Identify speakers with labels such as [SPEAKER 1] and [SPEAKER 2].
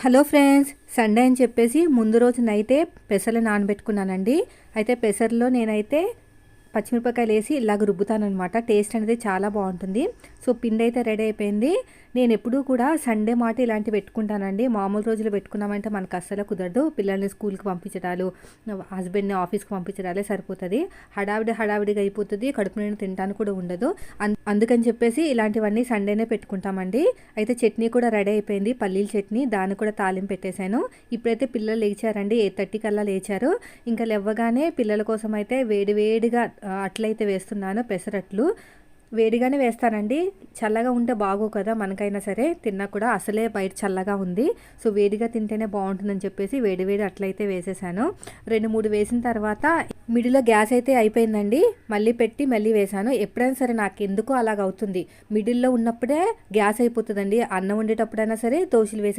[SPEAKER 1] Hello friends, Sunday అని చెప్పేసి ముందు రోజు నైటే పెసలు నానబెట్టుకున్నానండి. అయితే పెసర్లో నేనైతే పచ్చిమిరపకాయలు వేసి ఇలాగ రుబ్బుతానమాట. టేస్ట్ అనేది చాలా బాగుంటుంది. సో పిండి అయితే రెడీ అయిపోయింది. నేను ఎప్పుడూ కూడా సండే మాట ఇలాంటివి పెట్టుకుంటానండి. మామూలు రోజులు పెట్టుకున్నామంటే మనకు అస్సలు కుదరదు. పిల్లల్ని స్కూల్కి పంపించడాలు, హస్బెండ్ని ఆఫీస్కి పంపించడాలే సరిపోతుంది. హడావిడిగా అయిపోతుంది. కడుపు నిండా తినడానికి కూడా ఉండదు. అందుకని చెప్పేసి ఇలాంటివన్నీ సండేనే పెట్టుకుంటామండి. అయితే చట్నీ కూడా రెడీ అయిపోయింది, పల్లీల చట్నీ. దాన్ని కూడా తాలింపు పెట్టేశాను. ఇప్పుడైతే పిల్లలు లేచారండి, 8:30 కల్లా లేచారు. ఇంకా లేవగానే పిల్లల కోసం అయితే వేడివేడిగా అట్లయితే వేస్తున్నాను. పెసరట్లు వేడిగానే వేస్తానండి. చల్లగా ఉంటే బాగో కదా మనకైనా సరే, తిన్నా కూడా. అసలే బయట చల్లగా ఉంది. సో వేడిగా తింటేనే బాగుంటుందని చెప్పేసి వేడి అట్లయితే వేసేసాను. 2-3 వేసిన తర్వాత మిడిల్లో గ్యాస్ అయితే అయిపోయిందండి. మళ్ళీ వేసాను. ఎప్పుడైనా సరే నాకు ఎందుకో అలాగ అవుతుంది. మిడిల్లో ఉన్నప్పుడే గ్యాస్ అయిపోతుందండి. అన్నం వండేటప్పుడైనా సరే, దోశలు వేసే